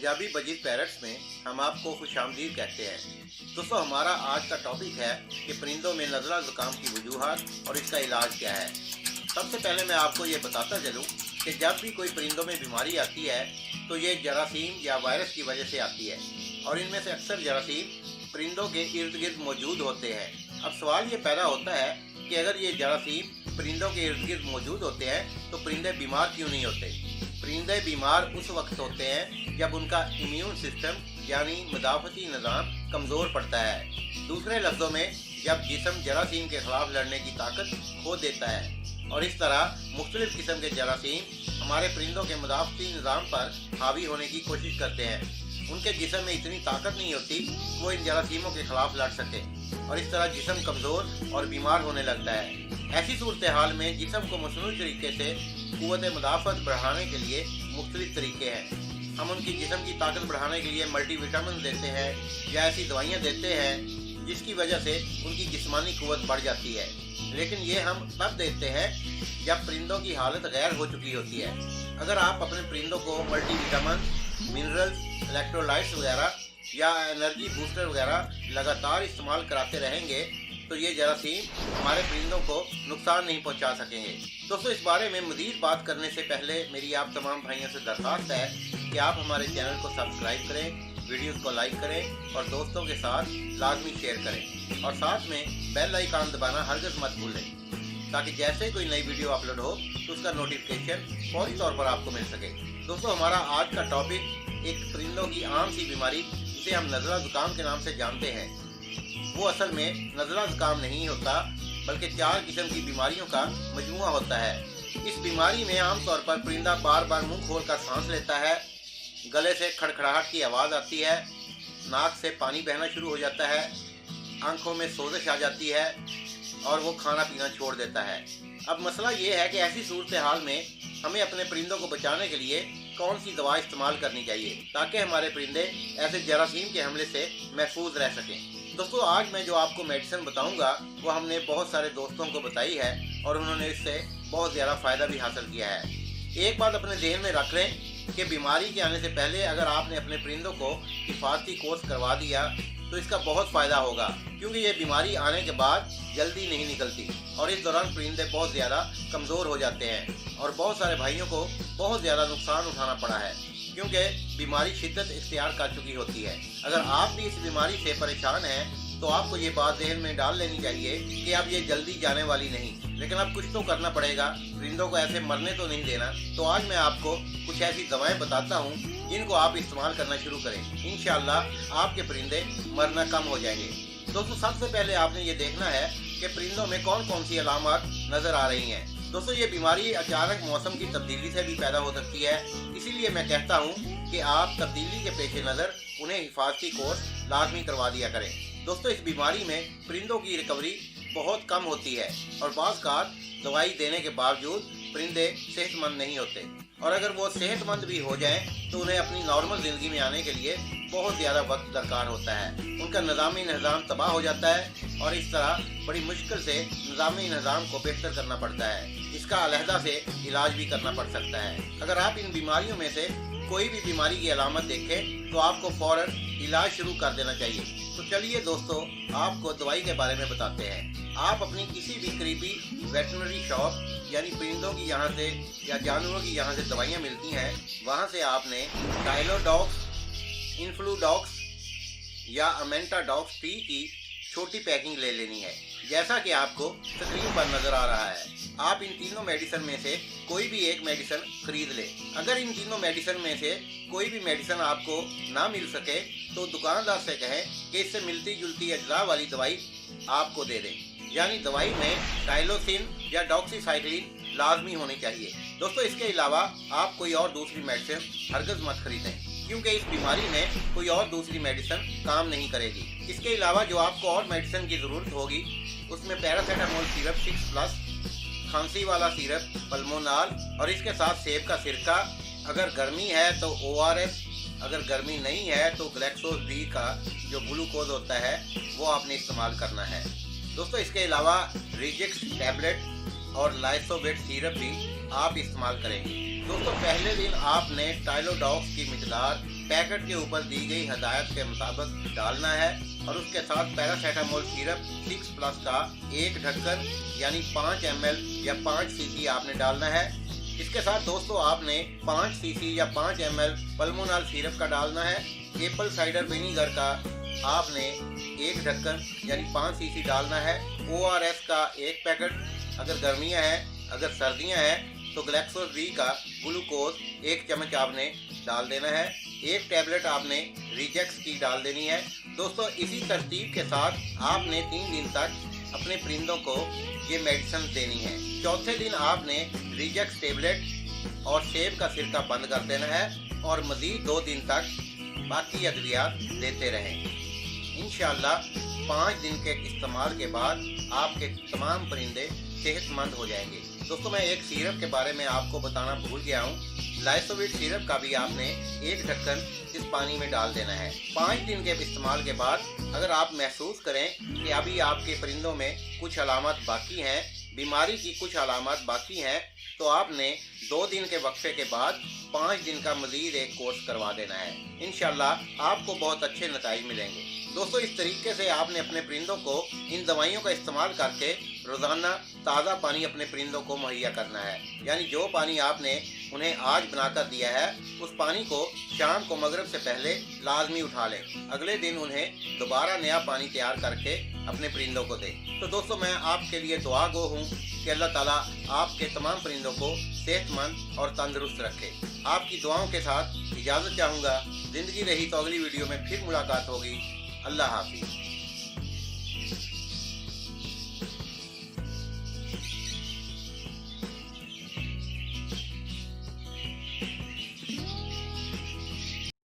Punjabi budgies parrots में हम आपको खुशामदीद कहते हैं। दोस्तों, हमारा आज का टॉपिक है कि परिंदों में नज़ला ज़ुकाम की वजूहात और इसका इलाज क्या है। सबसे पहले मैं आपको ये बताता चलूँ कि जब भी कोई परिंदों में बीमारी आती है तो ये जरासीम या वायरस की वजह से आती है और इनमें से अक्सर जरासीम परिंदों के इर्द गिर्द मौजूद होते हैं। अब सवाल ये पैदा होता है कि अगर ये जरासीम परिंदों के इर्द गिर्द मौजूद होते हैं तो परिंदे बीमार क्यों नहीं होते। परिंदे बीमार उस वक्त होते हैं जब उनका इम्यून सिस्टम यानी मदाफ़ती निज़ाम कमज़ोर पड़ता है। दूसरे लफ्ज़ों में, जब जिस्म जरासीम के ख़िलाफ़ लड़ने की ताकत खो देता है। और इस तरह मुख्तलिफ़ किस्म के जरासीम हमारे परिंदों के मदाफ़ती निज़ाम पर हावी होने की कोशिश करते हैं। उनके जिस्म में इतनी ताकत नहीं होती वो इन जरासीमों के ख़िलाफ़ लड़ सके और इस तरह जिस्म कमज़ोर और बीमार होने लगता है। ऐसी सूरत हाल में जिस्म को मसनूई तरीके से क़ुव्वत मुदाफ़त बढ़ाने के लिए मुख्तलिफ़ तरीके हैं। हम उनकी जिस्म की ताकत बढ़ाने के लिए मल्टीविटामिन देते हैं या ऐसी दवाइयाँ देते हैं जिसकी वजह से उनकी जिस्मानी क़ुव्वत बढ़ जाती है। लेकिन ये हम तब देते हैं जब परिंदों की हालत गैर हो चुकी होती है। अगर आप अपने परिंदों को मल्टीविटामिन, मिनरल्स, इलेक्ट्रोलाइट्स वगैरह या एनर्जी बूस्टर वगैरह लगातार इस्तेमाल कराते रहेंगे तो ये जरासीम हमारे परिंदों को नुकसान नहीं पहुंचा सकेंगे। दोस्तों, इस बारे में मज़ीद बात करने से पहले मेरी आप तमाम भाइयों से दरख्वास्त है कि आप हमारे चैनल को सब्सक्राइब करें, वीडियोस को लाइक करें और दोस्तों के साथ लाजमी शेयर करें और साथ में बेल आइकन दबाना हरगिज़ मत भूलें ताकि जैसे कोई नई वीडियो अपलोड हो तो उसका नोटिफिकेशन फौरी तौर पर आपको मिल सके। दोस्तों, हमारा आज का टॉपिक एक परिंदों की आम सी बीमारी जिसे हम नज़ला ज़ुकाम के नाम से जानते हैं। वो असल में नज़ला ज़ुकाम नहीं होता बल्कि 4 किस्म की बीमारियों का मजमुआ होता है। इस बीमारी में आमतौर पर परिंदा बार बार मुंह खोलकर सांस लेता है, गले से खड़खड़ाहट की आवाज़ आती है, नाक से पानी बहना शुरू हो जाता है, आंखों में सोजिश आ जाती है और वो खाना पीना छोड़ देता है। अब मसला ये है कि ऐसी सूरत हाल में हमें अपने परिंदों को बचाने के लिए कौन सी दवा इस्तेमाल करनी चाहिए ताकि हमारे परिंदे ऐसे जरासीम के हमले से महफूज रह सकें। दोस्तों, आज मैं जो आपको मेडिसिन बताऊंगा वो हमने बहुत सारे दोस्तों को बताई है और उन्होंने इससे बहुत ज़्यादा फ़ायदा भी हासिल किया है। एक बात अपने जहन में रख लें कि बीमारी के आने से पहले अगर आपने अपने परिंदों को हिफाजती कोर्स करवा दिया तो इसका बहुत फ़ायदा होगा, क्योंकि ये बीमारी आने के बाद जल्दी नहीं निकलती और इस दौरान परिंदे बहुत ज़्यादा कमज़ोर हो जाते हैं और बहुत सारे भाइयों को बहुत ज़्यादा नुकसान उठाना पड़ा है क्योंकि बीमारी शिद्दत इख्तियार कर चुकी होती है। अगर आप भी इस बीमारी से परेशान हैं तो आपको ये बात जहन में डाल लेनी चाहिए कि अब ये जल्दी जाने वाली नहीं, लेकिन अब कुछ तो करना पड़ेगा, परिंदों को ऐसे मरने तो नहीं देना। तो आज मैं आपको कुछ ऐसी दवाएं बताता हूँ जिनको आप इस्तेमाल करना शुरू करें। इंशाअल्लाह आपके परिंदे मरना कम हो जाएंगे। दोस्तों, सबसे पहले आपने ये देखना है कि परिंदों में कौन कौन सी अलामत नज़र आ रही हैं। दोस्तों, ये बीमारी अचानक मौसम की तब्दीली से भी पैदा हो सकती है, इसीलिए मैं कहता हूँ कि आप तब्दीली के पेश नज़र उन्हें हिफाजती कोर्स लाजमी करवा दिया करें। दोस्तों, इस बीमारी में परिंदों की रिकवरी बहुत कम होती है और बाज़ कार दवाई देने के बावजूद परिंदे सेहतमंद नहीं होते और अगर वो सेहतमंद भी हो जाएं तो उन्हें अपनी नॉर्मल ज़िंदगी में आने के लिए बहुत ज़्यादा वक्त दरकार होता है। उनका निज़ामी निज़ाम तबाह हो जाता है और इस तरह बड़ी मुश्किल से निज़ामी निज़ाम को बेहतर करना पड़ता है। इसका अलहदा से इलाज भी करना पड़ सकता है। अगर आप इन बीमारियों में से कोई भी बीमारी की अलामत देखें तो आपको फ़ौरन इलाज शुरू कर देना चाहिए। तो चलिए दोस्तों, आपको दवाई के बारे में बताते हैं। आप अपनी किसी भी करीबी वेटनरी शॉप यानी परिंदों की यहाँ से या जानवरों की यहाँ से दवाइयाँ मिलती हैं, वहाँ से आपने टाइलोडॉक्स, इन्फ्लूडॉक्स या अमेंटाडॉक्स टी की छोटी पैकिंग ले लेनी है, जैसा कि आपको स्क्रीन पर नज़र आ रहा है। आप इन तीनों मेडिसिन में से कोई भी एक मेडिसिन खरीद लें। अगर इन तीनों मेडिसिन में से कोई भी मेडिसिन आपको ना मिल सके तो दुकानदार से कहें कि इससे मिलती जुलती अजला वाली दवाई आपको दे दें, यानी दवाई में टाइलोसिन या डॉक्सीसाइक्लिन लाजमी होनी चाहिए। दोस्तों, इसके अलावा आप कोई और दूसरी मेडिसिन हरगिज़ मत खरीदें क्योंकि इस बीमारी में कोई और दूसरी मेडिसिन काम नहीं करेगी। इसके अलावा जो आपको और मेडिसिन की ज़रूरत होगी उसमें पैरासीटामोल सिरप 6+, खांसी वाला सिरप, पल्मोनाल और इसके साथ सेब का सिरका। अगर गर्मी है तो ORS, अगर गर्मी नहीं है तो ग्लैक्सोज डी का जो ग्लूकोज होता है वो आपने इस्तेमाल करना है। दोस्तों, इसके अलावा रिजेक्स टैबलेट और लाइसोवेट सिरप भी आप इस्तेमाल करेंगे। दोस्तों, पहले दिन आपने टाइलोडॉक्स की मिकदार पैकेट के ऊपर दी गई हदायत के मुताबिक डालना है और उसके साथ पैरासीटामोल सिरप 6+ का एक ढक्कन यानी 5 ml या 5 cc आपने डालना है। इसके साथ दोस्तों आपने 5 cc या 5 ml पल्मोनल सिरप का डालना है। एप्पल साइडर विनीगर का आपने एक ढक्कन यानी 5 cc डालना है। ORS का एक पैकेट अगर गर्मियां हैं, अगर सर्दियां हैं तो ग्लैक्सोडी का ग्लूकोज 1 चम्मच आपने डाल देना है। एक टैबलेट आपने रिजेक्स की डाल देनी है। दोस्तों इसी तरतीब के साथ आपने 3 दिन तक अपने परिंदों को ये मेडिसिन देनी है। चौथे दिन आपने रिजेक्स टैबलेट और सेब का सिरका बंद कर देना है और मजीद 2 दिन तक बाकी अद्वियात देते रहें। इंशाअल्लाह 5 दिन के इस्तेमाल के बाद आपके तमाम परिंदे सेहतमंद हो जाएंगे। दोस्तों मैं एक सिरप के बारे में आपको बताना भूल गया हूँ। लाइसोविट सिरप का भी आपने एक ढक्कन इस पानी में डाल देना है। 5 दिन के इस्तेमाल के बाद अगर आप महसूस करें कि अभी आपके परिंदों में कुछ अलामत बाकी हैं, बीमारी की कुछ अलामत बाकी हैं, तो आपने 2 दिन के वक्फे के बाद 5 दिन का मजीद एक कोर्स करवा देना है। इंशाल्लाह आपको बहुत अच्छे नतीजे मिलेंगे। दोस्तों इस तरीके से आपने अपने परिंदों को इन दवाइयों का इस्तेमाल करके रोज़ाना ताज़ा पानी अपने परिंदों को मुहैया करना है। यानी जो पानी आपने उन्हें आज बनाकर दिया है उस पानी को शाम को मगरिब से पहले लाजमी उठा लें। अगले दिन उन्हें दोबारा नया पानी तैयार करके अपने परिंदों को दें। तो दोस्तों मैं आपके लिए दुआ गो हूँ कि अल्लाह ताला आपके तमाम परिंदों को सेहतमंद और तंदुरुस्त रखे। आपकी दुआओं के साथ इजाज़त चाहूँगा। ज़िंदगी रही तो अगली वीडियो में फिर मुलाकात होगी। अल्लाह हाफिज़।